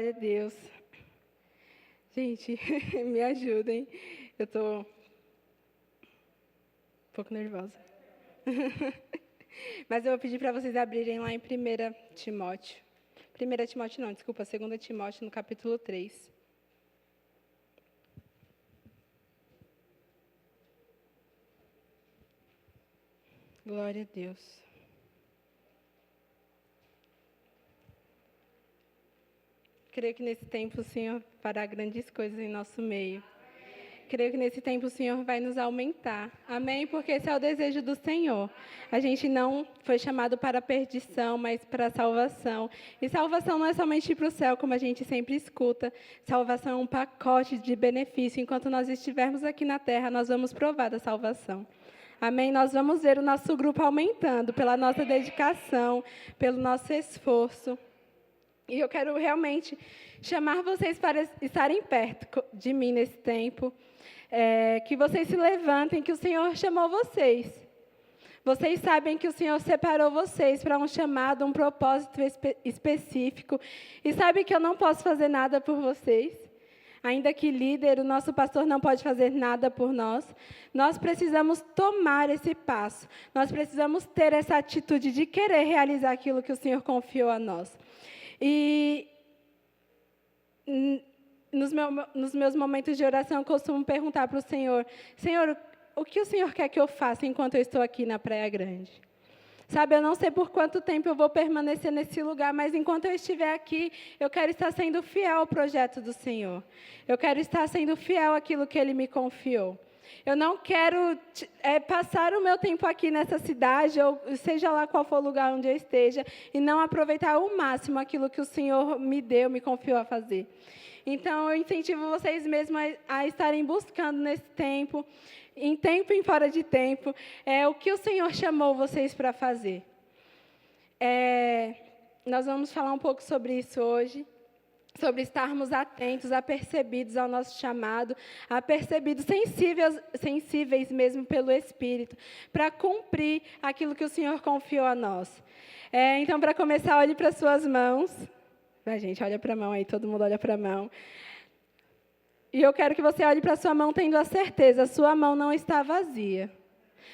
Glória a Deus. Gente, me ajudem. Eu estou um pouco nervosa. Mas eu vou pedir para vocês abrirem lá em 1 Timóteo. 1 Timóteo não, desculpa, 2 Timóteo, no capítulo 3. Glória a Deus. Creio que nesse tempo o Senhor fará grandes coisas em nosso meio. Creio que nesse tempo o Senhor vai nos aumentar. Amém? Porque esse é o desejo do Senhor. A gente não foi chamado para a perdição, mas para a salvação. E salvação não é somente ir para o céu, como a gente sempre escuta. Salvação é um pacote de benefício. Enquanto nós estivermos aqui na terra, nós vamos provar da salvação. Amém? Nós vamos ver o nosso grupo aumentando pela nossa dedicação, pelo nosso esforço. E eu quero realmente chamar vocês para estarem perto de mim nesse tempo. Que vocês se levantem, que o Senhor chamou vocês. Vocês sabem que o Senhor separou vocês para um chamado, um propósito específico. E sabe que eu não posso fazer nada por vocês. Ainda que líder, o nosso pastor não pode fazer nada por nós. Nós precisamos tomar esse passo. Nós precisamos ter essa atitude de querer realizar aquilo que o Senhor confiou a nós. E nos meus momentos de oração, eu costumo perguntar para o Senhor: Senhor, o que o Senhor quer que eu faça enquanto eu estou aqui na Praia Grande? Sabe, eu não sei por quanto tempo eu vou permanecer nesse lugar, mas enquanto eu estiver aqui, eu quero estar sendo fiel ao projeto do Senhor. Eu quero estar sendo fiel àquilo que Ele me confiou. Eu não quero passar o meu tempo aqui nessa cidade, ou seja lá qual for o lugar onde eu esteja, e não aproveitar ao máximo aquilo que o Senhor me deu, me confiou a fazer. Então, eu incentivo vocês mesmos a estarem buscando nesse tempo, em tempo e fora de tempo, o que o Senhor chamou vocês para fazer. Nós vamos falar um pouco sobre isso hoje. Sobre estarmos atentos, apercebidos ao nosso chamado, apercebidos, sensíveis mesmo pelo Espírito, para cumprir aquilo que o Senhor confiou a nós. Então, para começar, olhe para as suas mãos. Vai, gente, olha para a mão aí, todo mundo olha para a mão. E eu quero que você olhe para a sua mão tendo a certeza, a sua mão não está vazia.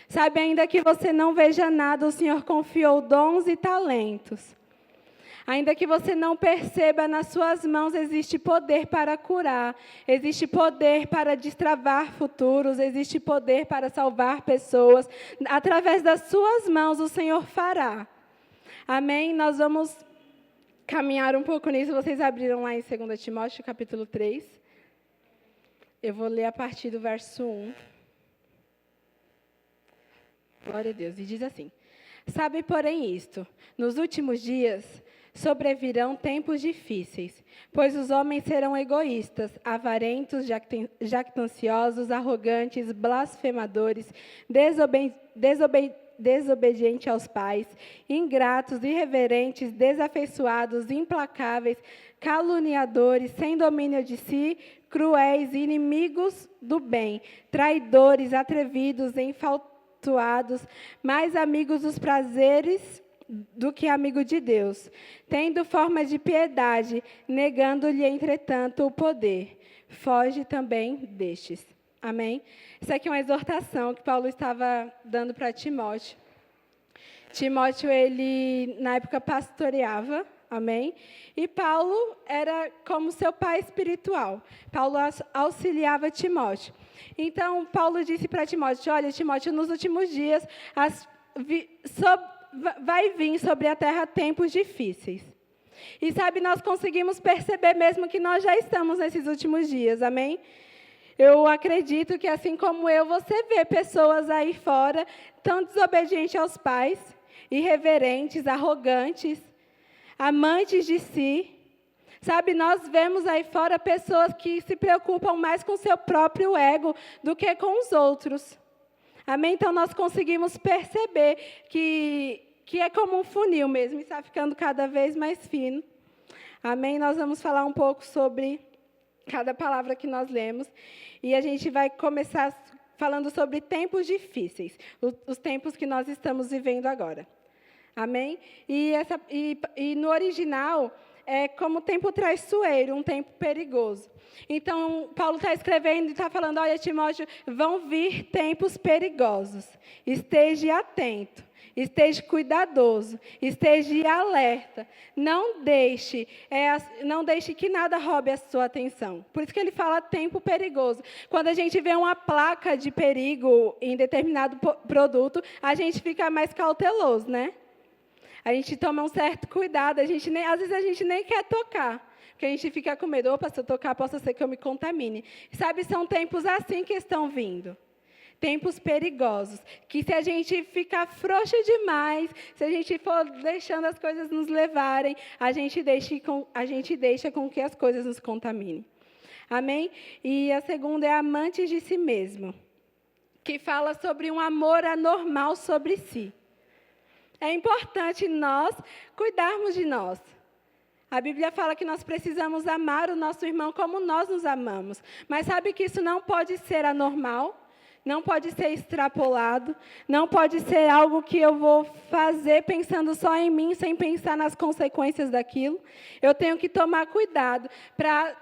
Sabe, ainda que você não veja nada, o Senhor confiou dons e talentos. Ainda que você não perceba, nas suas mãos existe poder para curar, existe poder para destravar futuros, existe poder para salvar pessoas. Através das suas mãos o Senhor fará. Amém? Nós vamos caminhar um pouco nisso. Vocês abriram lá em 2 Timóteo, capítulo 3. Eu vou ler a partir do verso 1. Glória a Deus. E diz assim: Sabe, porém, isto, nos últimos dias sobrevirão tempos difíceis, pois os homens serão egoístas, avarentos, jactanciosos, arrogantes, blasfemadores, desobedientes aos pais, ingratos, irreverentes, desafeiçoados, implacáveis, caluniadores, sem domínio de si, cruéis, inimigos do bem, traidores, atrevidos, enfatuados, mais amigos dos prazeres do que amigo de Deus, tendo forma de piedade, negando-lhe, entretanto, o poder. Foge também destes. Amém? Isso aqui é uma exortação que Paulo estava dando para Timóteo. Timóteo, ele, na época, pastoreava, amém? E Paulo era como seu pai espiritual. Paulo auxiliava Timóteo. Então, Paulo disse para Timóteo: olha, Timóteo, nos últimos dias, vai vir sobre a terra tempos difíceis. E sabe, nós conseguimos perceber mesmo que nós já estamos nesses últimos dias, amém? Eu acredito que assim como eu, você vê pessoas aí fora tão desobedientes aos pais, irreverentes, arrogantes, amantes de si. Sabe, nós vemos aí fora pessoas que se preocupam mais com seu próprio ego do que com os outros. Amém? Então, nós conseguimos perceber que é como um funil mesmo, e está ficando cada vez mais fino. Amém? Nós vamos falar um pouco sobre cada palavra que nós lemos. E a gente vai começar falando sobre tempos difíceis, os tempos que nós estamos vivendo agora. Amém? E no original, é como tempo traiçoeiro, um tempo perigoso. Então, Paulo está escrevendo e está falando, olha, Timóteo, vão vir tempos perigosos. Esteja atento, esteja cuidadoso, esteja alerta. Não deixe que nada roube a sua atenção. Por isso que ele fala tempo perigoso. Quando a gente vê uma placa de perigo em determinado produto, a gente fica mais cauteloso, né? A gente toma um certo cuidado, às vezes a gente nem quer tocar. Porque a gente fica com medo, opa, se eu tocar, possa ser que eu me contamine. Sabe, são tempos assim que estão vindo. Tempos perigosos. Que se a gente ficar frouxo demais, se a gente for deixando as coisas nos levarem, a gente deixa com que as coisas nos contaminem. Amém? E a segunda é amantes de si mesmo. Que fala sobre um amor anormal sobre si. É importante nós cuidarmos de nós. A Bíblia fala que nós precisamos amar o nosso irmão como nós nos amamos. Mas sabe que isso não pode ser anormal, não pode ser extrapolado, não pode ser algo que eu vou fazer pensando só em mim, sem pensar nas consequências daquilo. Eu tenho que tomar cuidado para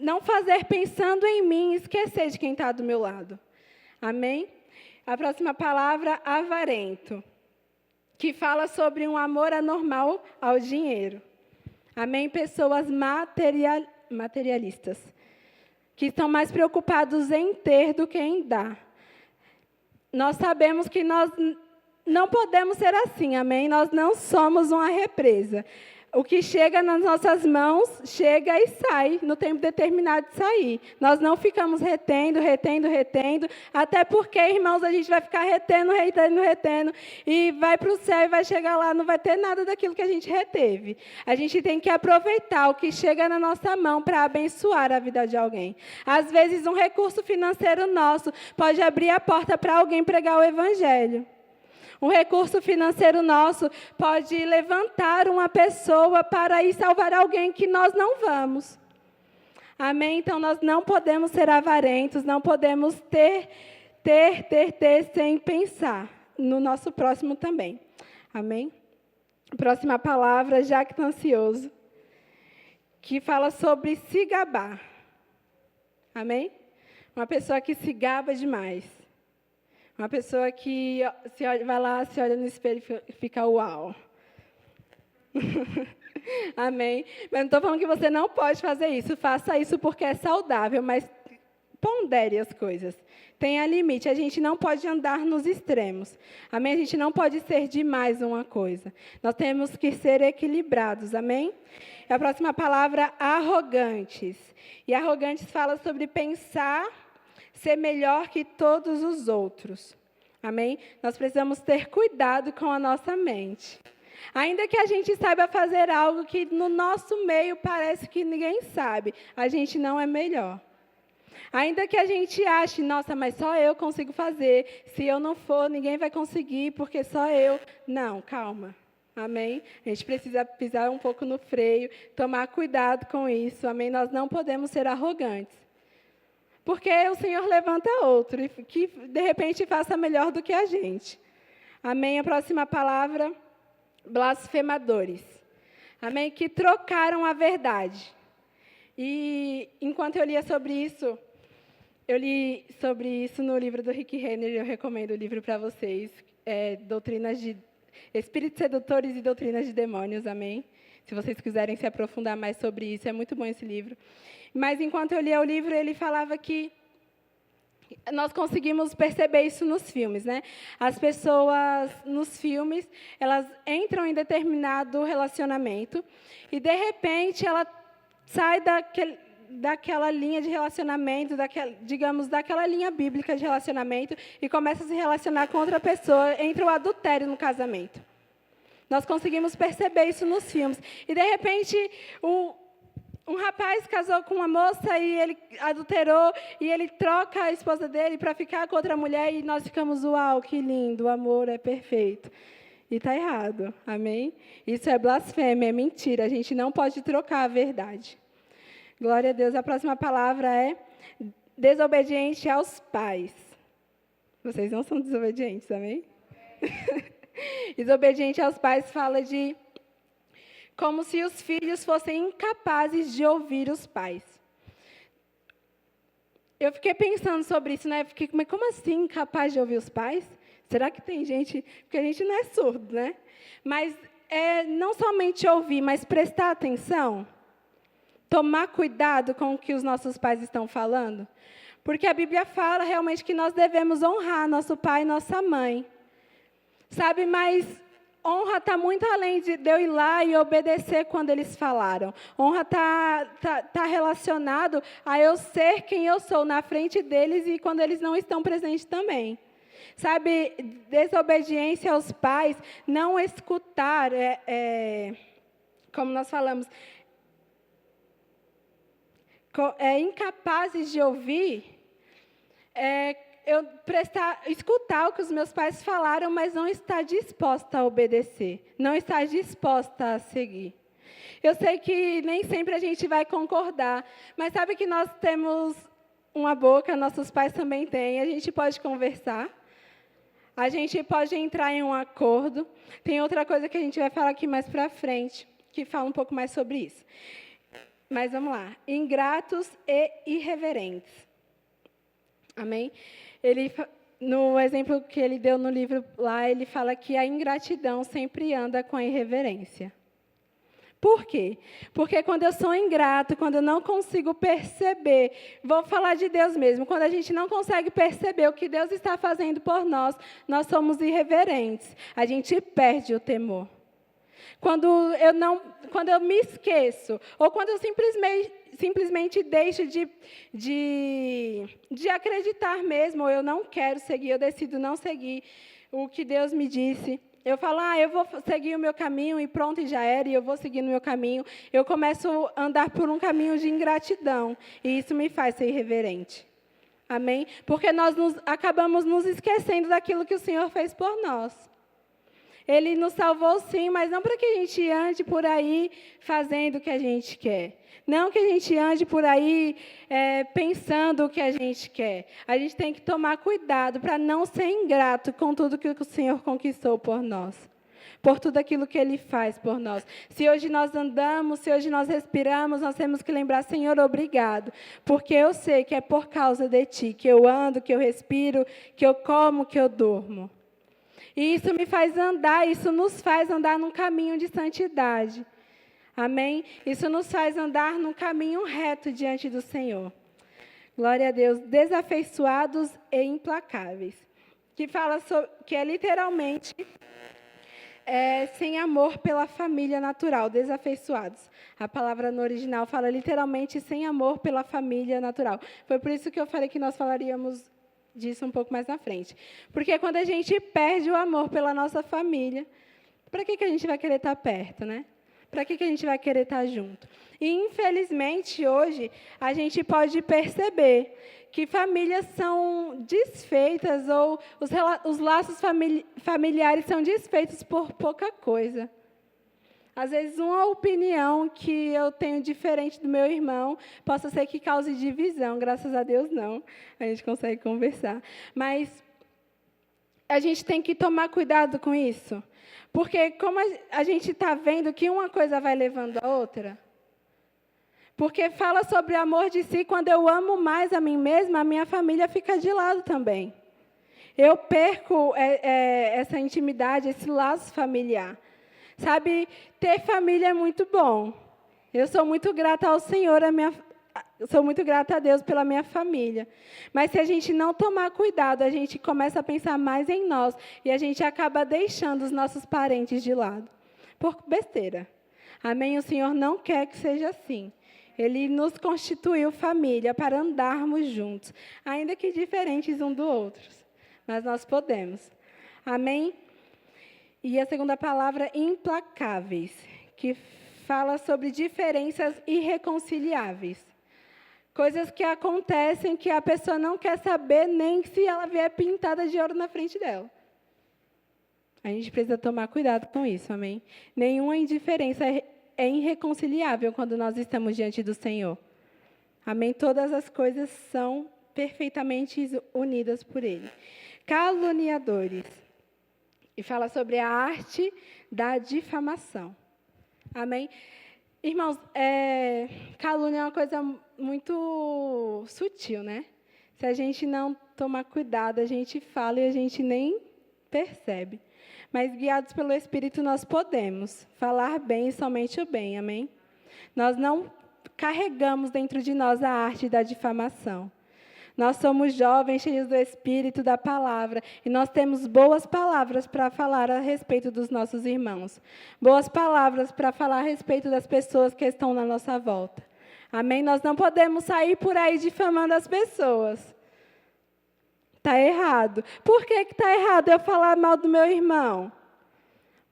não fazer pensando em mim e esquecer de quem está do meu lado. Amém? A próxima palavra, avarento, que fala sobre um amor anormal ao dinheiro. Amém? Pessoas materialistas, que estão mais preocupados em ter do que em dar. Nós sabemos que nós não podemos ser assim, amém? Nós não somos uma represa. O que chega nas nossas mãos, chega e sai, no tempo determinado de sair. Nós não ficamos retendo, até porque, irmãos, a gente vai ficar retendo, e vai para o céu e vai chegar lá, não vai ter nada daquilo que a gente reteve. A gente tem que aproveitar o que chega na nossa mão para abençoar a vida de alguém. Às vezes, um recurso financeiro nosso pode abrir a porta para alguém pregar o evangelho. Um recurso financeiro nosso pode levantar uma pessoa para ir salvar alguém que nós não vamos. Amém? Então, nós não podemos ser avarentos, não podemos ter sem pensar no nosso próximo também. Amém? Próxima palavra, jactancioso, que fala sobre se gabar. Amém? Uma pessoa que se gaba demais. Uma pessoa que vai lá, se olha no espelho e fica uau. Amém? Mas não estou falando que você não pode fazer isso. Faça isso porque é saudável, mas pondere as coisas. Tenha limite. A gente não pode andar nos extremos. Amém? A gente não pode ser demais uma coisa. Nós temos que ser equilibrados. Amém? E a próxima palavra, arrogantes. E arrogantes fala sobre pensar ser melhor que todos os outros. Amém? Nós precisamos ter cuidado com a nossa mente. Ainda que a gente saiba fazer algo que no nosso meio parece que ninguém sabe, a gente não é melhor. Ainda que a gente ache, nossa, mas só eu consigo fazer. Se eu não for, ninguém vai conseguir, porque só eu. Não, calma. Amém? A gente precisa pisar um pouco no freio, tomar cuidado com isso. Amém? Nós não podemos ser arrogantes. Porque o Senhor levanta outro, que de repente faça melhor do que a gente. Amém? A próxima palavra, blasfemadores. Amém? Que trocaram a verdade. E enquanto eu li sobre isso no livro do Rick Renner, eu recomendo o livro para vocês, Doutrinas de Espíritos Sedutores e Doutrinas de Demônios, amém? Se vocês quiserem se aprofundar mais sobre isso, é muito bom esse livro. Mas, enquanto eu lia o livro, ele falava que nós conseguimos perceber isso nos filmes, né? As pessoas, nos filmes, elas entram em determinado relacionamento e, de repente, ela sai daquela linha de relacionamento, daquela linha bíblica de relacionamento e começa a se relacionar com outra pessoa, entra o adultério no casamento. Nós conseguimos perceber isso nos filmes. E, de repente, um rapaz casou com uma moça e ele adulterou e ele troca a esposa dele para ficar com outra mulher e nós ficamos, uau, que lindo, o amor é perfeito. E está errado, amém? Isso é blasfêmia, é mentira, a gente não pode trocar a verdade. Glória a Deus. A próxima palavra é desobediente aos pais. Vocês não são desobedientes, amém? Desobediente aos pais fala de como se os filhos fossem incapazes de ouvir os pais. Eu fiquei pensando sobre isso, né? Mas como assim incapaz de ouvir os pais? Será que tem gente... Porque a gente não é surdo, né? Mas não somente ouvir, mas prestar atenção. Tomar cuidado com o que os nossos pais estão falando. Porque a Bíblia fala realmente que nós devemos honrar nosso pai e nossa mãe. Sabe, mas honra está muito além de eu ir lá e obedecer quando eles falaram. Honra tá relacionado a eu ser quem eu sou na frente deles e quando eles não estão presentes também. Sabe, desobediência aos pais, não escutar, como nós falamos, incapazes de ouvir, escutar o que os meus pais falaram, mas não estar disposta a obedecer, não estar disposta a seguir. Eu sei que nem sempre a gente vai concordar, mas sabe que nós temos uma boca, nossos pais também têm, a gente pode conversar, a gente pode entrar em um acordo. Tem outra coisa que a gente vai falar aqui mais para frente, que fala um pouco mais sobre isso. Mas vamos lá. Ingratos e irreverentes. Amém? No exemplo que ele deu no livro lá, ele fala que a ingratidão sempre anda com a irreverência. Por quê? Porque quando eu sou ingrato, quando eu não consigo perceber, vou falar de Deus mesmo, quando a gente não consegue perceber o que Deus está fazendo por nós, nós somos irreverentes. A gente perde o temor. Quando eu me esqueço, ou quando eu simplesmente deixo de acreditar mesmo, ou eu não quero seguir, eu decido não seguir o que Deus me disse. Eu falo, eu vou seguir o meu caminho e pronto, e já era, e eu vou seguir no meu caminho. Eu começo a andar por um caminho de ingratidão, e isso me faz ser irreverente. Amém? Porque nós acabamos nos esquecendo daquilo que o Senhor fez por nós. Ele nos salvou, sim, mas não para que a gente ande por aí fazendo o que a gente quer. Não que a gente ande por aí pensando o que a gente quer. A gente tem que tomar cuidado para não ser ingrato com tudo que o Senhor conquistou por nós. Por tudo aquilo que Ele faz por nós. Se hoje nós andamos, se hoje nós respiramos, nós temos que lembrar, Senhor, obrigado. Porque eu sei que é por causa de Ti que eu ando, que eu respiro, que eu como, que eu durmo. E isso me faz andar, isso nos faz andar num caminho de santidade. Amém? Isso nos faz andar num caminho reto diante do Senhor. Glória a Deus. Desafeiçoados e implacáveis. Que fala sobre, que é literalmente sem amor pela família natural. Desafeiçoados. A palavra no original fala literalmente sem amor pela família natural. Foi por isso que eu falei que nós falaríamos disso um pouco mais na frente. Porque quando a gente perde o amor pela nossa família, para que a gente vai querer estar perto, né? Para que a gente vai querer estar junto? E, infelizmente, hoje, a gente pode perceber que famílias são desfeitas ou os laços familiares são desfeitos por pouca coisa. Às vezes, uma opinião que eu tenho diferente do meu irmão possa ser que cause divisão. Graças a Deus, não. A gente consegue conversar. Mas a gente tem que tomar cuidado com isso. Porque como a gente está vendo que uma coisa vai levando a outra. Porque fala sobre o amor de si, quando eu amo mais a mim mesma, a minha família fica de lado também. Eu perco essa intimidade, esse laço familiar. Sabe, ter família é muito bom. Eu sou muito grata ao Senhor, sou muito grata a Deus pela minha família. Mas se a gente não tomar cuidado, a gente começa a pensar mais em nós e a gente acaba deixando os nossos parentes de lado. Por besteira. Amém? O Senhor não quer que seja assim. Ele nos constituiu família para andarmos juntos, ainda que diferentes um do outro. Mas nós podemos. Amém? E a segunda palavra, implacáveis, que fala sobre diferenças irreconciliáveis. Coisas que acontecem que a pessoa não quer saber nem se ela vier pintada de ouro na frente dela. A gente precisa tomar cuidado com isso, amém? Nenhuma indiferença é irreconciliável quando nós estamos diante do Senhor. Amém? Todas as coisas são perfeitamente unidas por Ele. Caluniadores. E fala sobre a arte da difamação. Amém? Irmãos, calúnia é uma coisa muito sutil, né? Se a gente não tomar cuidado, a gente fala e a gente nem percebe. Mas, guiados pelo Espírito, nós podemos falar bem e somente o bem, amém? Nós não carregamos dentro de nós a arte da difamação. Nós somos jovens, cheios do Espírito, da palavra, e nós temos boas palavras para falar a respeito dos nossos irmãos. Boas palavras para falar a respeito das pessoas que estão na nossa volta. Amém? Nós não podemos sair por aí difamando as pessoas. Está errado. Por que está errado eu falar mal do meu irmão?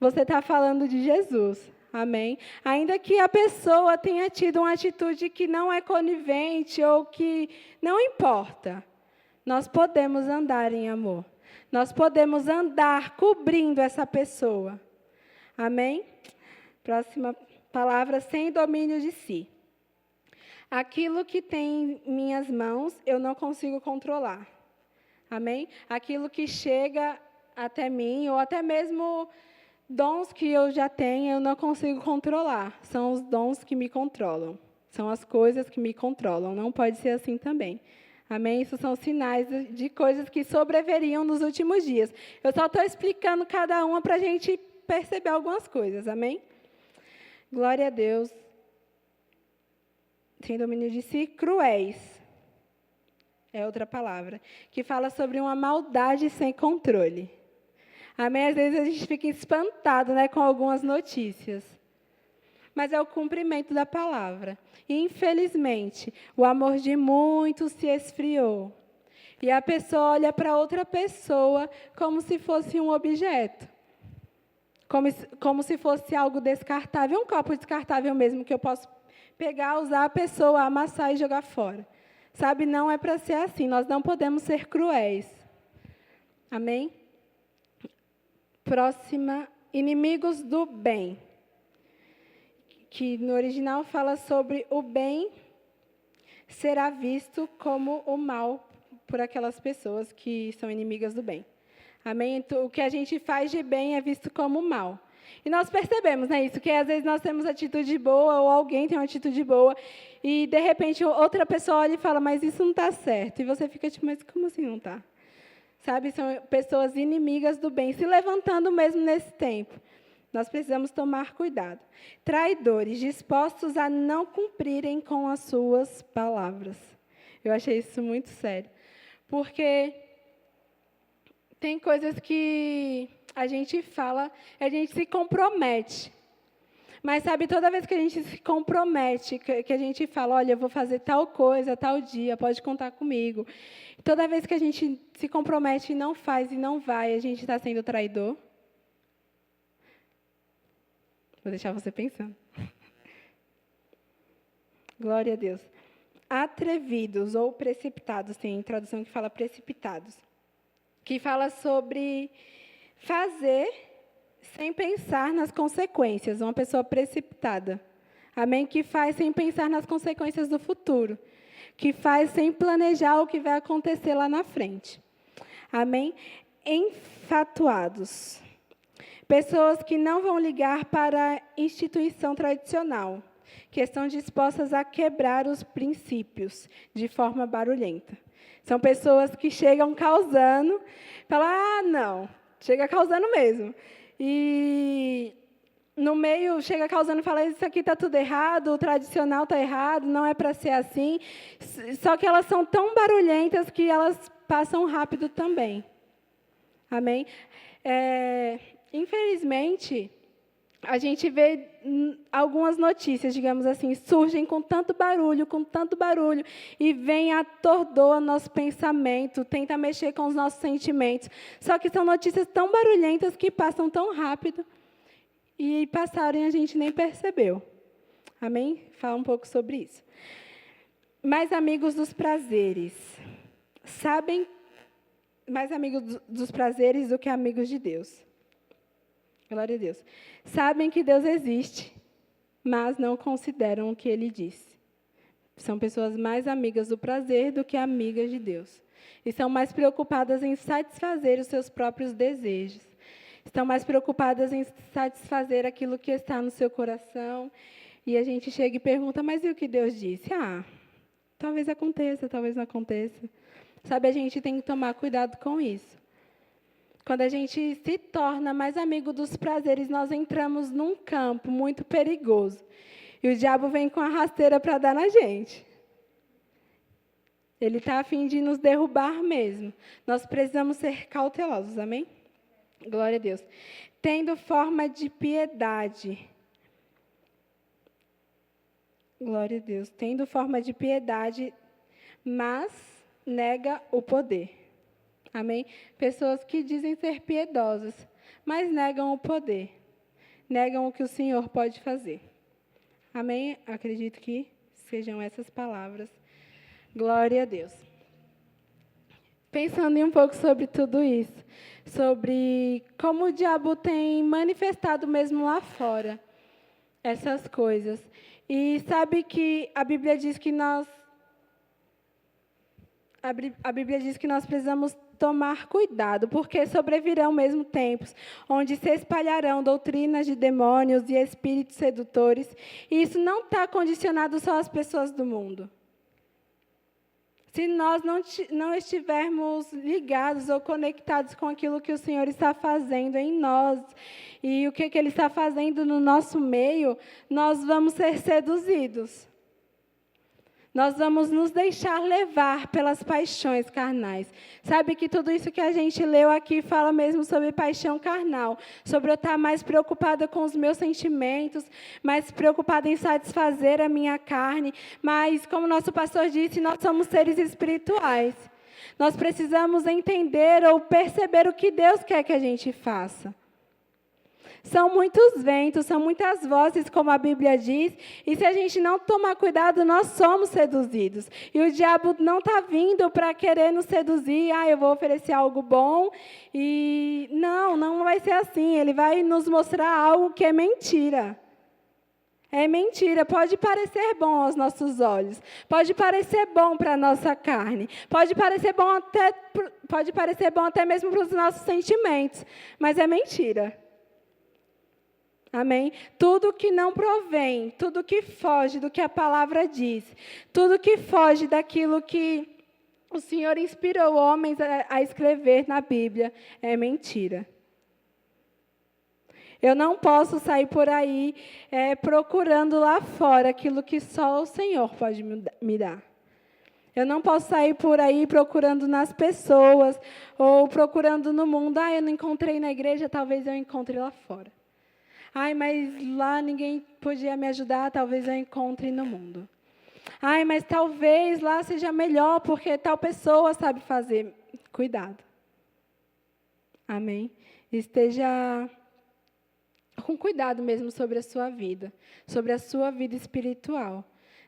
Você está falando de Jesus. Amém? Ainda que a pessoa tenha tido uma atitude que não é conivente ou que não importa, nós podemos andar em amor. Nós podemos andar cobrindo essa pessoa. Amém? Próxima palavra, sem domínio de si. Aquilo que tem em minhas mãos, eu não consigo controlar. Amém? Aquilo que chega até mim, ou até mesmo dons que eu já tenho, eu não consigo controlar. São os dons que me controlam. São as coisas que me controlam. Não pode ser assim também. Amém? Isso são sinais de coisas que sobreviriam nos últimos dias. Eu só estou explicando cada uma para a gente perceber algumas coisas. Amém? Glória a Deus. Sem domínio de si, cruéis. É outra palavra. Que fala sobre uma maldade sem controle. Amém? Às vezes a gente fica espantado, né, com algumas notícias. Mas é o cumprimento da palavra. E, infelizmente, o amor de muitos se esfriou. E a pessoa olha para outra pessoa como se fosse um objeto. Como se fosse algo descartável. Um copo descartável mesmo, que eu posso pegar, usar a pessoa, amassar e jogar fora. Sabe, não é para ser assim. Nós não podemos ser cruéis. Amém? Próxima, inimigos do bem. Que no original fala sobre o bem será visto como o mal por aquelas pessoas que são inimigas do bem. Amém? Então, o que a gente faz de bem é visto como mal. E nós percebemos, né, isso, que às vezes nós temos atitude boa, ou alguém tem uma atitude boa, e de repente outra pessoa olha e fala, mas isso não está certo. E você fica tipo, mas como assim não está? Sabe, são pessoas inimigas do bem, se levantando mesmo nesse tempo. Nós precisamos tomar cuidado. Traidores, dispostos a não cumprirem com as suas palavras. Eu achei isso muito sério. Porque tem coisas que a gente fala, a gente se compromete. Mas, sabe, toda vez que a gente se compromete, que a gente fala, olha, eu vou fazer tal coisa, tal dia, pode contar comigo. Toda vez que a gente se compromete e não faz e não vai, a gente está sendo traidor. Vou deixar você pensando. Glória a Deus. Atrevidos ou precipitados, tem tradução que fala precipitados, que fala sobre fazer sem pensar nas consequências, uma pessoa precipitada. Amém? Que faz sem pensar nas consequências do futuro. Que faz sem planejar o que vai acontecer lá na frente. Amém? Enfatuados. Pessoas que não vão ligar para a instituição tradicional, que estão dispostas a quebrar os princípios de forma barulhenta. São pessoas que chegam causando, falam, não, chega causando mesmo. E no meio chega causando e fala, isso aqui está tudo errado, o tradicional está errado, não é para ser assim. Só que elas são tão barulhentas que elas passam rápido também. Amém? Infelizmente, a gente vê algumas notícias, digamos assim, surgem com tanto barulho, e vem atordoa nosso pensamento, tenta mexer com os nossos sentimentos. Só que são notícias tão barulhentas que passam tão rápido, e passaram e a gente nem percebeu. Amém? Fala um pouco sobre isso. Mais amigos dos prazeres. Sabem mais amigos dos prazeres do que amigos de Deus. Glória a Deus. Sabem que Deus existe, mas não consideram o que Ele disse. São pessoas mais amigas do prazer do que amigas de Deus. E são mais preocupadas em satisfazer os seus próprios desejos. estão mais preocupadas em satisfazer aquilo que está no seu coração. E a gente chega e pergunta, mas e o que Deus disse? Talvez aconteça, talvez não aconteça. Sabe, a gente tem que tomar cuidado com isso. Quando a gente se torna mais amigo dos prazeres, nós entramos num campo muito perigoso. E o diabo vem com a rasteira para dar na gente. Ele está a fim de nos derrubar mesmo. Nós precisamos ser cautelosos, amém? Glória a Deus. Tendo forma de piedade. Glória a Deus. Tendo forma de piedade, mas nega o poder. Amém? Pessoas que dizem ser piedosas, mas negam o poder. Negam o que o Senhor pode fazer. Amém? Acredito que sejam essas palavras. Glória a Deus. Pensando um pouco sobre tudo isso, sobre como o diabo tem manifestado mesmo lá fora essas coisas. E sabe que a Bíblia diz que nós precisamos tomar cuidado, porque sobrevirão mesmo tempos onde se espalharão doutrinas de demônios e espíritos sedutores, e isso não está condicionado só às pessoas do mundo. Se nós não estivermos ligados ou conectados com aquilo que o Senhor está fazendo em nós e o que Ele está fazendo no nosso meio, nós vamos ser seduzidos. Nós vamos nos deixar levar pelas paixões carnais. Sabe que tudo isso que a gente leu aqui fala mesmo sobre paixão carnal, sobre eu estar mais preocupada com os meus sentimentos, mais preocupada em satisfazer a minha carne. Mas, como nosso pastor disse, nós somos seres espirituais. Nós precisamos entender ou perceber o que Deus quer que a gente faça. São muitos ventos, são muitas vozes, como a Bíblia diz, e se a gente não tomar cuidado, nós somos seduzidos. E o diabo não está vindo para querer nos seduzir, eu vou oferecer algo bom, e não vai ser assim. Ele vai nos mostrar algo que é mentira. É mentira, pode parecer bom aos nossos olhos, pode parecer bom para a nossa carne, pode parecer bom até mesmo para os nossos sentimentos, mas é mentira. Amém? Tudo que não provém, tudo que foge do que a palavra diz, tudo que foge daquilo que o Senhor inspirou homens a escrever na Bíblia, é mentira. Eu não posso sair por aí procurando lá fora aquilo que só o Senhor pode me dar. Eu não posso sair por aí procurando nas pessoas ou procurando no mundo. Eu não encontrei na igreja, talvez eu encontre lá fora. Mas lá ninguém podia me ajudar, talvez eu encontre no mundo. Mas talvez lá seja melhor, porque tal pessoa sabe fazer. Cuidado. Amém? Esteja com cuidado mesmo sobre a sua vida espiritual.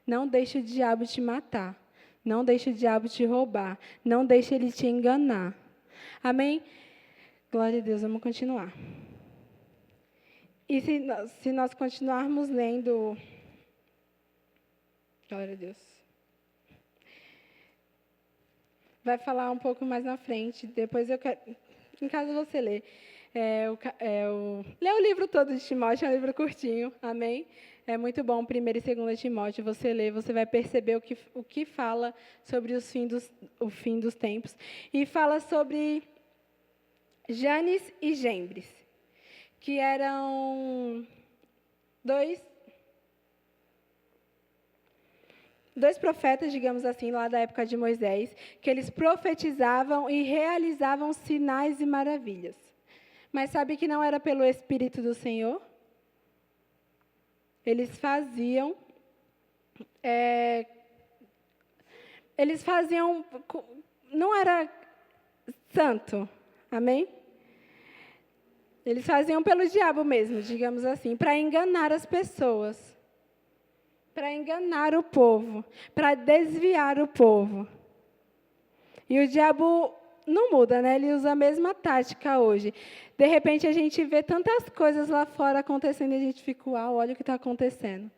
Não deixe o diabo te matar. Não deixe o diabo te roubar. Não deixe ele te enganar. Amém? Glória a Deus, vamos continuar. E se nós continuarmos lendo... Glória a Deus. Vai falar um pouco mais na frente. Depois eu quero... Em casa você lê. Lê o livro todo de Timóteo, é um livro curtinho. Amém? É muito bom, 1 e 2 Timóteo. Você lê, você vai perceber o que fala sobre o fim dos tempos. E fala sobre Janes e Jambres, que eram dois profetas, digamos assim, lá da época de Moisés, que eles profetizavam e realizavam sinais e maravilhas. Mas sabe que não era pelo Espírito do Senhor? Eles faziam, não era santo, amém? Eles faziam pelo diabo mesmo, digamos assim, para enganar as pessoas, para enganar o povo, para desviar o povo. E o diabo não muda, né? Ele usa a mesma tática hoje. De repente, a gente vê tantas coisas lá fora acontecendo e a gente fica, olha o que está acontecendo.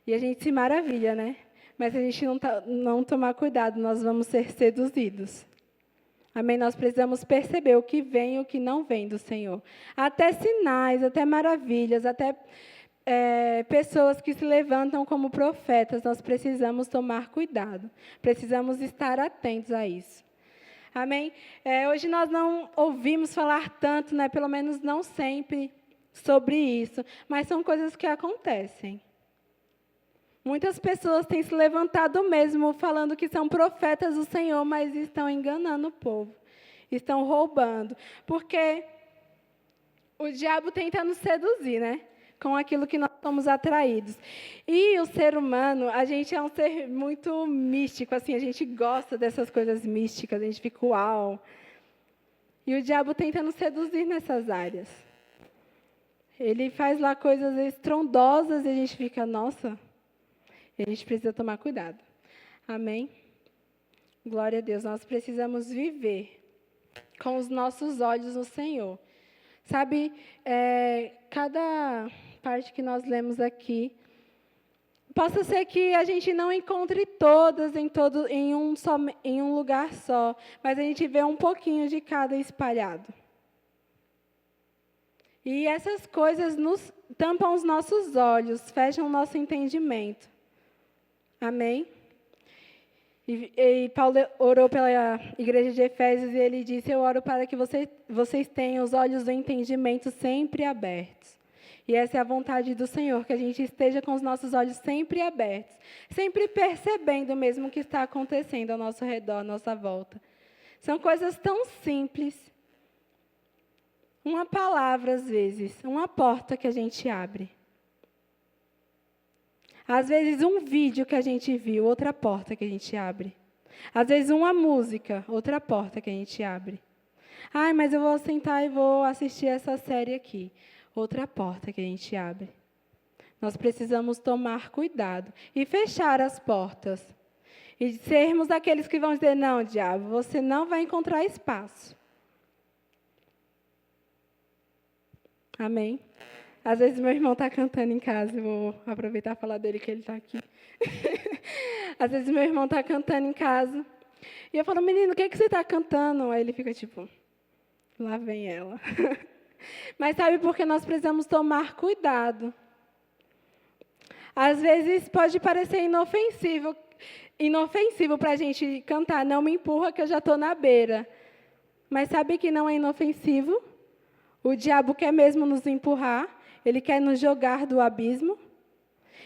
E a gente se maravilha, né? Mas se a gente não tomar cuidado, nós vamos ser seduzidos. Amém? Nós precisamos perceber o que vem e o que não vem do Senhor. Até sinais, até maravilhas, até pessoas que se levantam como profetas, nós precisamos tomar cuidado. Precisamos estar atentos a isso. Amém? Hoje nós não ouvimos falar tanto, né, pelo menos não sempre, sobre isso, mas são coisas que acontecem. Muitas pessoas têm se levantado mesmo falando que são profetas do Senhor, mas estão enganando o povo, estão roubando, porque o diabo tenta nos seduzir, né? Com aquilo que nós somos atraídos. E o ser humano, a gente é um ser muito místico, assim, a gente gosta dessas coisas místicas, a gente fica uau. E o diabo tenta nos seduzir nessas áreas. Ele faz lá coisas estrondosas e a gente fica, nossa, e a gente precisa tomar cuidado. Amém? Glória a Deus. Nós precisamos viver com os nossos olhos no Senhor. Sabe, cada parte que nós lemos aqui, possa ser que a gente não encontre todas em um lugar só, mas a gente vê um pouquinho de cada espalhado. E essas coisas tampam os nossos olhos, fecham o nosso entendimento. Amém? E Paulo orou pela igreja de Efésios e ele disse, eu oro para que vocês tenham os olhos do entendimento sempre abertos. E essa é a vontade do Senhor, que a gente esteja com os nossos olhos sempre abertos, sempre percebendo mesmo o que está acontecendo ao nosso redor, à nossa volta. São coisas tão simples. Uma palavra, às vezes, uma porta que a gente abre. Às vezes, um vídeo que a gente viu, outra porta que a gente abre. Às vezes, uma música, outra porta que a gente abre. Ai, mas eu vou sentar e vou assistir essa série aqui. Outra porta que a gente abre. Nós precisamos tomar cuidado e fechar as portas. E sermos aqueles que vão dizer, não, diabo, você não vai encontrar espaço. Amém? Às vezes meu irmão está cantando em casa, eu vou aproveitar e falar dele que ele está aqui. Às vezes meu irmão está cantando em casa, e eu falo, menino, o que você está cantando? Aí ele fica tipo, lá vem ela. Mas sabe por que nós precisamos tomar cuidado? Às vezes pode parecer inofensivo para a gente cantar, não me empurra que eu já estou na beira. Mas sabe que não é inofensivo? O diabo quer mesmo nos empurrar. Ele quer nos jogar do abismo.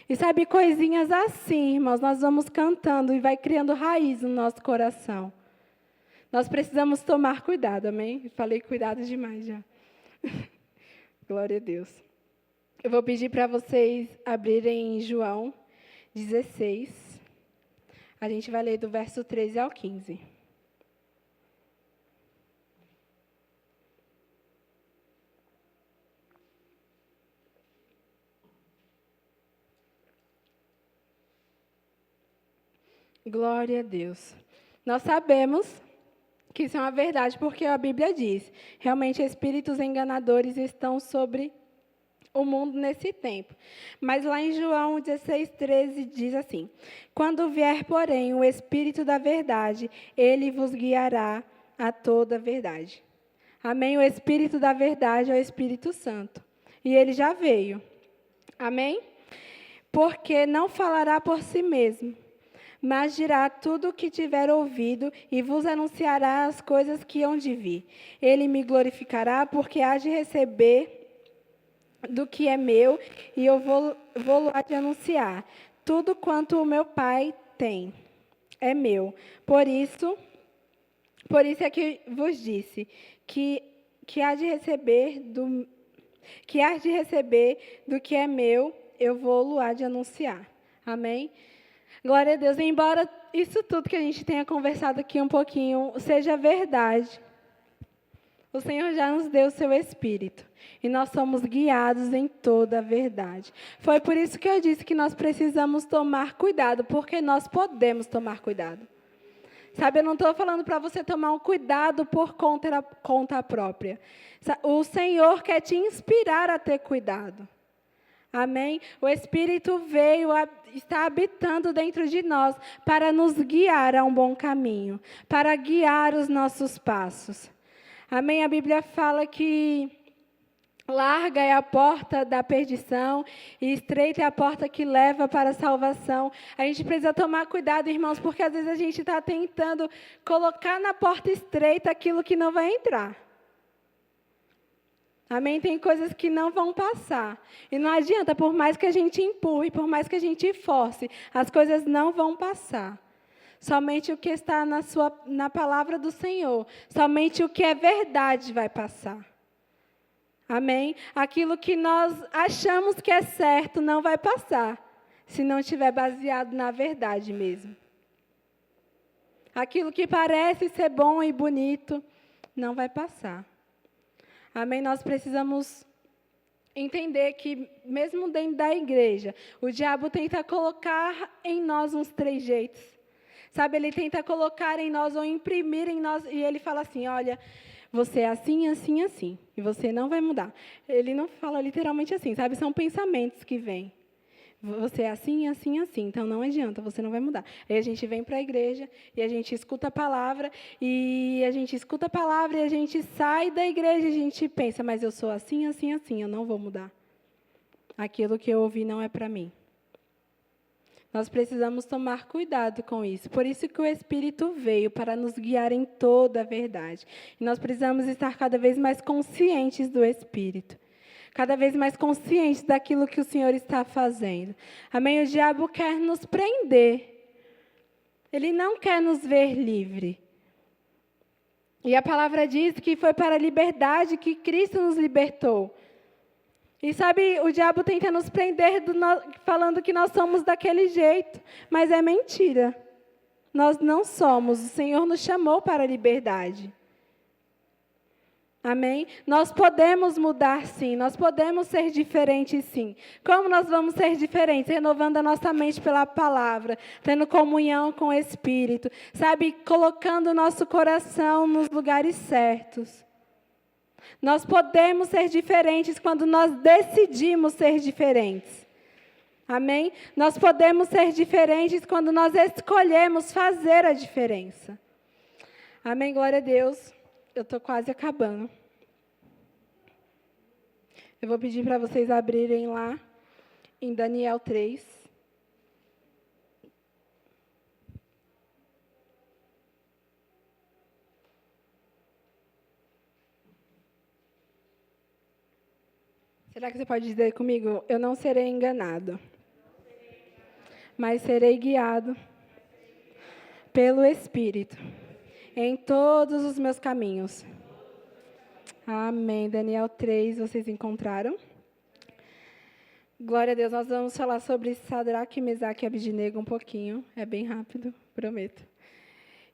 E sabe, coisinhas assim, irmãos, nós vamos cantando e vai criando raiz no nosso coração. Nós precisamos tomar cuidado, amém? Falei cuidado demais já. Glória a Deus. Eu vou pedir para vocês abrirem João 16. A gente vai ler do verso 13 ao 15. Glória a Deus. Nós sabemos que isso é uma verdade, porque a Bíblia diz, realmente espíritos enganadores estão sobre o mundo nesse tempo. Mas lá em João 16:13 diz assim, quando vier, porém, o Espírito da verdade, ele vos guiará a toda a verdade. Amém? O Espírito da verdade é o Espírito Santo. E ele já veio. Amém? Porque não falará por si mesmo, mas dirá tudo o que tiver ouvido e vos anunciará as coisas que hão de vir. Ele me glorificará, porque há de receber do que é meu, e eu vou lá de anunciar. Tudo quanto o meu Pai tem é meu. Por isso é que vos disse, que há de receber do que é meu, eu vou lá de anunciar. Amém? Glória a Deus. Embora isso tudo que a gente tenha conversado aqui um pouquinho seja verdade, o Senhor já nos deu o seu Espírito. E nós somos guiados em toda a verdade. Foi por isso que eu disse que nós precisamos tomar cuidado, porque nós podemos tomar cuidado. Sabe, eu não estou falando para você tomar um cuidado por conta própria. O Senhor quer te inspirar a ter cuidado. Amém? O Espírito veio está habitando dentro de nós para nos guiar a um bom caminho, para guiar os nossos passos. Amém? A Bíblia fala que larga é a porta da perdição e estreita é a porta que leva para a salvação. A gente precisa tomar cuidado, irmãos, porque às vezes a gente está tentando colocar na porta estreita aquilo que não vai entrar. Amém? Tem coisas que não vão passar. E não adianta, por mais que a gente empurre, por mais que a gente force, as coisas não vão passar. Somente o que está na palavra do Senhor, somente o que é verdade vai passar. Amém? Aquilo que nós achamos que é certo não vai passar, se não estiver baseado na verdade mesmo. Aquilo que parece ser bom e bonito não vai passar. Amém? Nós precisamos entender que, mesmo dentro da igreja, o diabo tenta colocar em nós uns trejeitos. Sabe, ele tenta colocar em nós ou imprimir em nós, e ele fala assim, olha, você é assim, assim, assim, e você não vai mudar. Ele não fala literalmente assim, sabe, são pensamentos que vêm. Você é assim, assim, assim, então não adianta, você não vai mudar. Aí a gente vem para a igreja, e a gente escuta a palavra, e a gente sai da igreja, e a gente pensa, mas eu sou assim, assim, assim, eu não vou mudar. Aquilo que eu ouvi não é para mim. Nós precisamos tomar cuidado com isso. Por isso que o Espírito veio, para nos guiar em toda a verdade. E nós precisamos estar cada vez mais conscientes do Espírito. Cada vez mais conscientes daquilo que o Senhor está fazendo. Amém? O diabo quer nos prender. Ele não quer nos ver livre. E a palavra diz que foi para a liberdade que Cristo nos libertou. E sabe, o diabo tenta nos prender falando que nós somos daquele jeito, mas é mentira. Nós não somos, o Senhor nos chamou para a liberdade. Amém? Nós podemos mudar sim, nós podemos ser diferentes sim. Como nós vamos ser diferentes? Renovando a nossa mente pela palavra, tendo comunhão com o Espírito, sabe, colocando o nosso coração nos lugares certos. Nós podemos ser diferentes quando nós decidimos ser diferentes. Amém? Nós podemos ser diferentes quando nós escolhemos fazer a diferença. Amém? Glória a Deus. Eu estou quase acabando. Eu vou pedir para vocês abrirem lá em Daniel 3. Será que você pode dizer comigo? Eu não serei enganado, mas serei guiado pelo Espírito em todos os meus caminhos. Amém. Daniel 3, vocês encontraram? Glória a Deus. Nós vamos falar sobre Sadraque, Mesaque e Abednego um pouquinho. É bem rápido, prometo.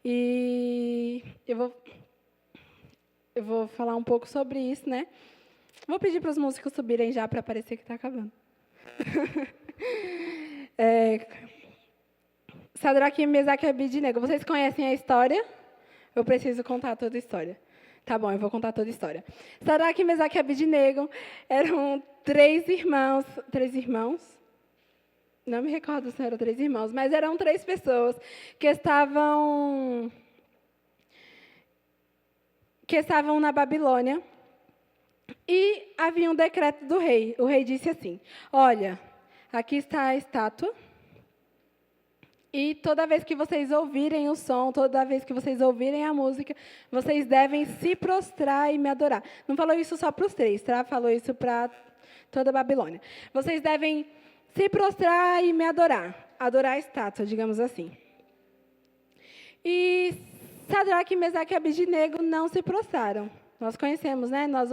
E eu vou falar um pouco sobre isso, né? Vou pedir para os músicos subirem já, para parecer que está acabando. Sadraque, Mesaque e Abednego. Vocês conhecem a história? Eu preciso contar toda a história. Tá bom, eu vou contar toda a história. Sadraque, Mesaque e Abednego eram três irmãos. Não me recordo se eram 3 irmãos, mas eram 3 pessoas que estavam na Babilônia. E havia um decreto do rei. O rei disse assim, olha, aqui está a estátua. E toda vez que vocês ouvirem o som, toda vez que vocês ouvirem a música, vocês devem se prostrar e me adorar. Não falou isso só para os 3, tá? Falou isso para toda a Babilônia. Vocês devem se prostrar e me adorar. Adorar a estátua, digamos assim. E Sadraque, Mesaque e Abednego não se prostraram. Nós conhecemos, né? Nós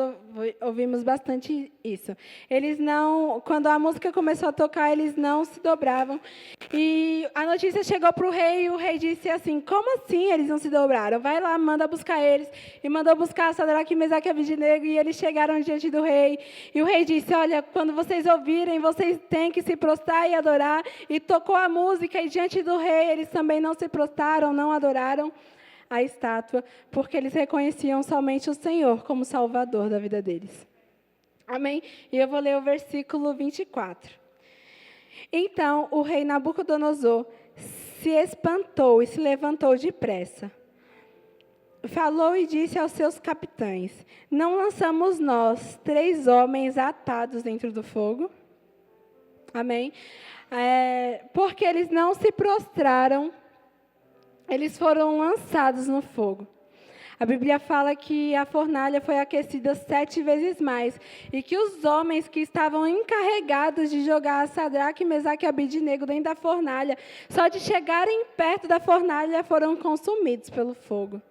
ouvimos bastante isso. Eles não, quando a música começou a tocar, eles não se dobravam. E a notícia chegou para o rei, e o rei disse assim, como assim eles não se dobraram? Vai lá, manda buscar eles. E mandou buscar Sadraque, Mesaque e Abednego, e eles chegaram diante do rei. E o rei disse, olha, quando vocês ouvirem, vocês têm que se prostrar e adorar. E tocou a música, e diante do rei, eles também não se prostraram, não adoraram a estátua, porque eles reconheciam somente o Senhor como Salvador da vida deles. Amém? E eu vou ler o versículo 24. Então o rei Nabucodonosor se espantou e se levantou depressa. Falou e disse aos seus capitães: não lançamos nós 3 homens atados dentro do fogo? Amém? Porque eles não se prostraram, eles foram lançados no fogo. A Bíblia fala que a fornalha foi aquecida 7 vezes mais e que os homens que estavam encarregados de jogar Sadraque, Mesaque e Abednego dentro da fornalha, só de chegarem perto da fornalha foram consumidos pelo fogo.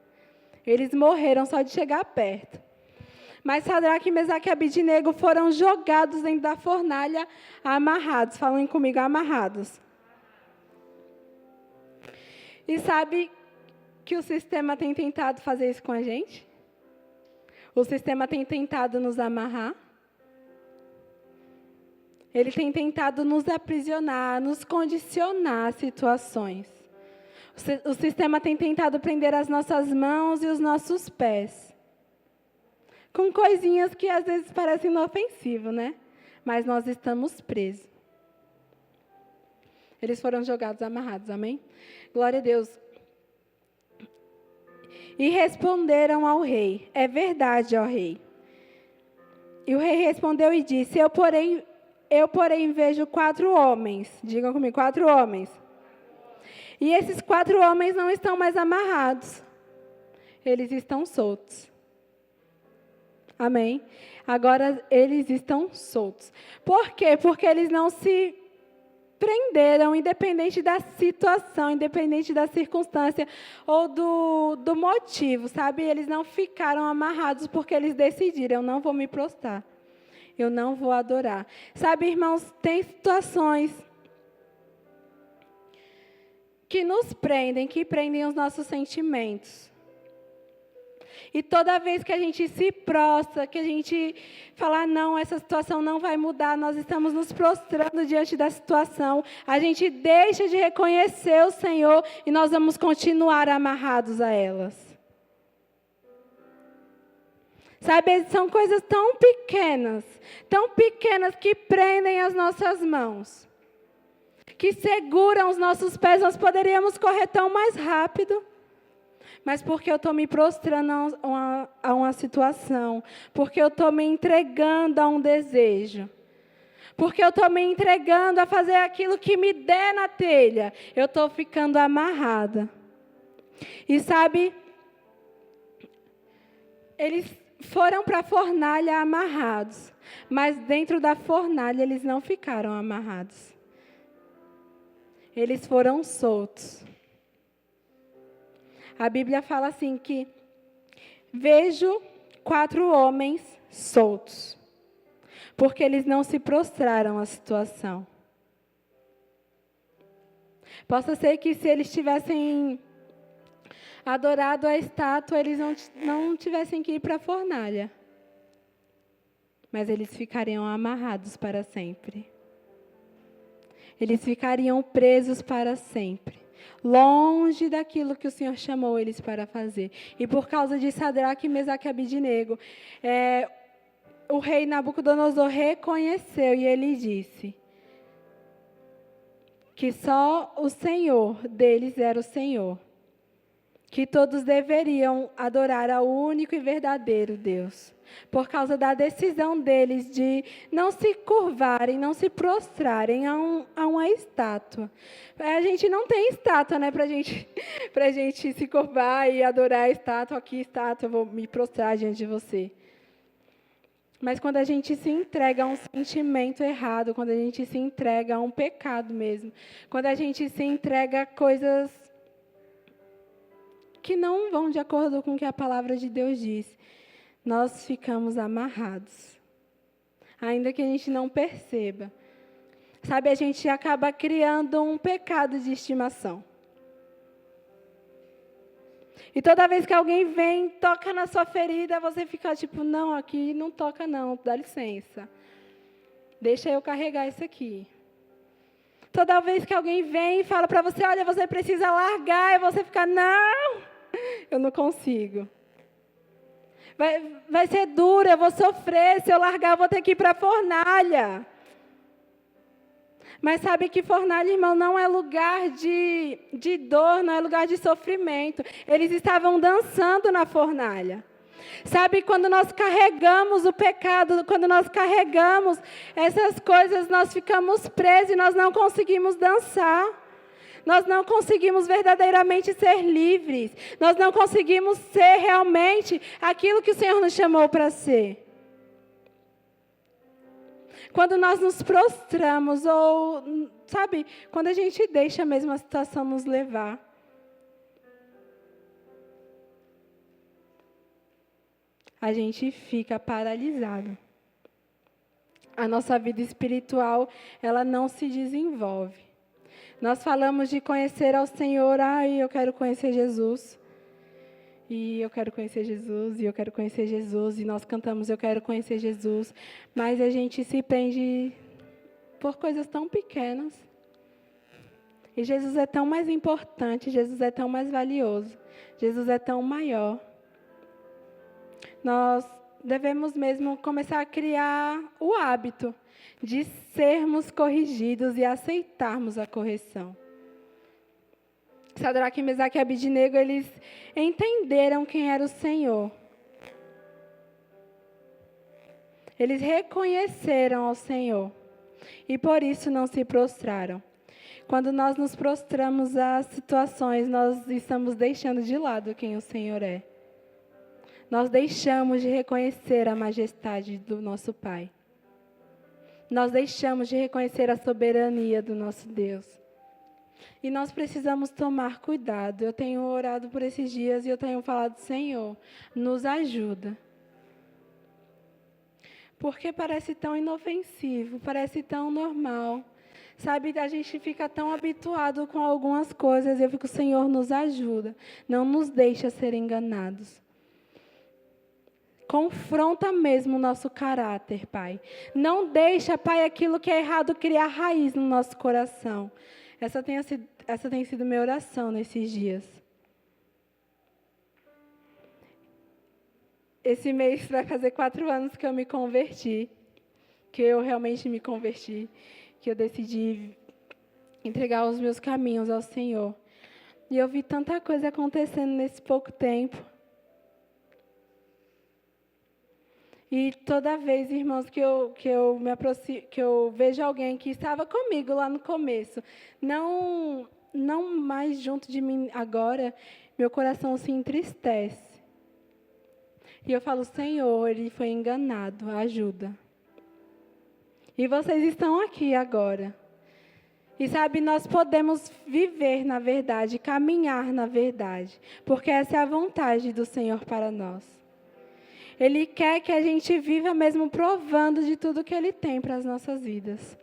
Eles morreram só de chegar perto. Mas Sadraque, Mesaque e Abednego foram jogados dentro da fornalha amarrados. Falem comigo, amarrados. E sabe que o sistema tem tentado fazer isso com a gente? O sistema tem tentado nos amarrar. Ele tem tentado nos aprisionar, nos condicionar a situações. O sistema tem tentado prender as nossas mãos e os nossos pés. Com coisinhas que às vezes parecem inofensivas, né? Mas nós estamos presos. Eles foram jogados amarrados, amém? Glória a Deus. E responderam ao rei: é verdade, ó rei. E o rei respondeu e disse: eu, porém, vejo 4 homens. Digam comigo, 4 homens. E esses 4 homens não estão mais amarrados. Eles estão soltos. Amém? Agora eles estão soltos. Por quê? Porque eles não se prenderam, independente da situação, independente da circunstância ou do motivo, sabe? Eles não ficaram amarrados porque eles decidiram: eu não vou me prostrar, eu não vou adorar. Sabe, irmãos, tem situações que nos prendem, que prendem os nossos sentimentos. E toda vez que a gente se prostra, que a gente fala: não, essa situação não vai mudar, nós estamos nos prostrando diante da situação, a gente deixa de reconhecer o Senhor e nós vamos continuar amarrados a elas. Sabe, são coisas tão pequenas que prendem as nossas mãos, que seguram os nossos pés. Nós poderíamos correr tão mais rápido, mas porque eu estou me prostrando a uma situação, porque eu estou me entregando a um desejo, porque eu estou me entregando a fazer aquilo que me der na telha, eu estou ficando amarrada. E sabe, eles foram para a fornalha amarrados, mas dentro da fornalha eles não ficaram amarrados. Eles foram soltos. A Bíblia fala assim que vejo 4 homens soltos, porque eles não se prostraram à situação. Possa ser que se eles tivessem adorado a estátua, eles não tivessem que ir para a fornalha, mas eles ficariam amarrados para sempre. Eles ficariam presos para sempre, longe daquilo que o Senhor chamou eles para fazer. E por causa de Sadraque, Mesaque e Abednego, o rei Nabucodonosor reconheceu e ele disse que só o Senhor deles era o Senhor, que todos deveriam adorar ao único e verdadeiro Deus, por causa da decisão deles de não se curvarem, não se prostrarem a uma estátua. A gente não tem estátua, né, para gente se curvar e adorar a estátua. Aqui, estátua, eu vou me prostrar diante de você. Mas quando a gente se entrega a um sentimento errado, quando a gente se entrega a um pecado mesmo, quando a gente se entrega a coisas que não vão de acordo com o que a palavra de Deus diz, nós ficamos amarrados, ainda que a gente não perceba. Sabe, a gente acaba criando um pecado de estimação. E toda vez que alguém vem, toca na sua ferida, você fica tipo: não, aqui não toca não, dá licença. Deixa eu carregar isso aqui. Toda vez que alguém vem e fala para você: olha, você precisa largar, e você fica: não, eu não consigo. Vai ser duro, eu vou sofrer, se eu largar eu vou ter que ir para a fornalha. Mas sabe que fornalha, irmão, não é lugar de dor, não é lugar de sofrimento. Eles estavam dançando na fornalha. Sabe, quando nós carregamos o pecado, quando nós carregamos essas coisas, nós ficamos presos e nós não conseguimos dançar. Nós não conseguimos verdadeiramente ser livres. Nós não conseguimos ser realmente aquilo que o Senhor nos chamou para ser. Quando nós nos prostramos, ou, sabe, quando a gente deixa mesmo a situação nos levar. A gente fica paralisado. A nossa vida espiritual, ela não se desenvolve. Nós falamos de conhecer ao Senhor, eu quero conhecer Jesus. E eu quero conhecer Jesus, e eu quero conhecer Jesus, e nós cantamos, eu quero conhecer Jesus, mas a gente se prende por coisas tão pequenas. E Jesus é tão mais importante, Jesus é tão mais valioso, Jesus é tão maior. Nós devemos mesmo começar a criar o hábito de sermos corrigidos e aceitarmos a correção. Sadraque, Mesaque e Abidnego, eles entenderam quem era o Senhor. Eles reconheceram ao Senhor e por isso não se prostraram. Quando nós nos prostramos às situações, nós estamos deixando de lado quem o Senhor é. Nós deixamos de reconhecer a majestade do nosso Pai. Nós deixamos de reconhecer a soberania do nosso Deus. E nós precisamos tomar cuidado. Eu tenho orado por esses dias e eu tenho falado, Senhor, nos ajuda. Porque parece tão inofensivo, parece tão normal. Sabe, a gente fica tão habituado com algumas coisas. Eu fico, Senhor, nos ajuda. Não nos deixa ser enganados. Confronta mesmo o nosso caráter, Pai. Não deixa, Pai, aquilo que é errado criar raiz no nosso coração. Essa tem sido minha oração nesses dias. Esse mês vai fazer 4 anos que eu me converti. Que eu realmente me converti. Que eu decidi entregar os meus caminhos ao Senhor. E eu vi tanta coisa acontecendo nesse pouco tempo. E toda vez, irmãos, que eu vejo alguém que estava comigo lá no começo, não mais junto de mim agora, meu coração se entristece. E eu falo, Senhor, ele foi enganado, ajuda. E vocês estão aqui agora. E sabe, nós podemos viver na verdade, caminhar na verdade, porque essa é a vontade do Senhor para nós. Ele quer que a gente viva mesmo provando de tudo que Ele tem para as nossas vidas.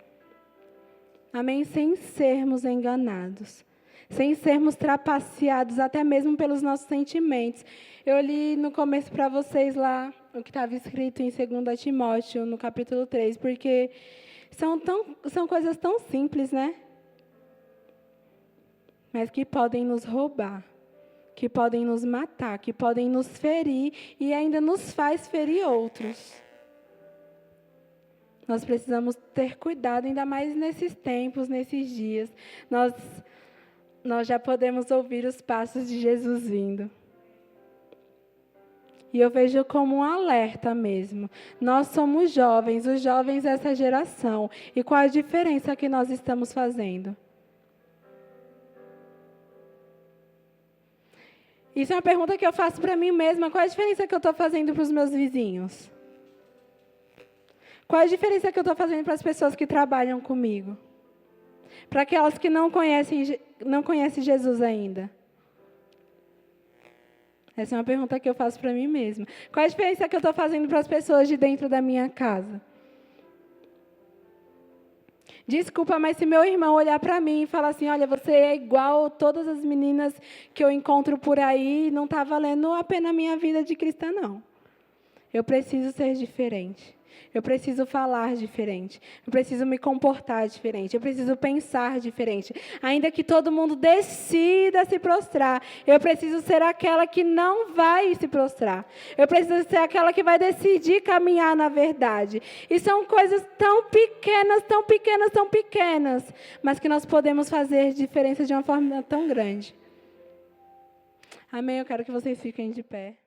Amém? Sem sermos enganados. Sem sermos trapaceados até mesmo pelos nossos sentimentos. Eu li no começo para vocês lá o que estava escrito em 2 Timóteo, no capítulo 3, porque são coisas tão simples, né? Mas que podem nos roubar. Que podem nos matar, que podem nos ferir e ainda nos faz ferir outros. Nós precisamos ter cuidado, ainda mais nesses tempos, nesses dias. Nós já podemos ouvir os passos de Jesus vindo. E eu vejo como um alerta mesmo. Nós somos jovens, os jovens dessa geração. E qual a diferença que nós estamos fazendo? Isso é uma pergunta que eu faço para mim mesma. Qual a diferença que eu estou fazendo para os meus vizinhos? Qual a diferença que eu estou fazendo para as pessoas que trabalham comigo? Para aquelas que não conhecem Jesus ainda? Essa é uma pergunta que eu faço para mim mesma. Qual a diferença que eu estou fazendo para as pessoas de dentro da minha casa? Desculpa, mas se meu irmão olhar para mim e falar assim, olha, você é igual a todas as meninas que eu encontro por aí, não está valendo a pena a minha vida de cristã, não. Eu preciso ser diferente. Eu preciso falar diferente. Eu preciso me comportar diferente. Eu preciso pensar diferente. Ainda que todo mundo decida se prostrar, eu preciso ser aquela que não vai se prostrar. Eu preciso ser aquela que vai decidir caminhar na verdade. E são coisas tão pequenas, tão pequenas, tão pequenas, mas que nós podemos fazer diferença de uma forma tão grande. Amém? Eu quero que vocês fiquem de pé.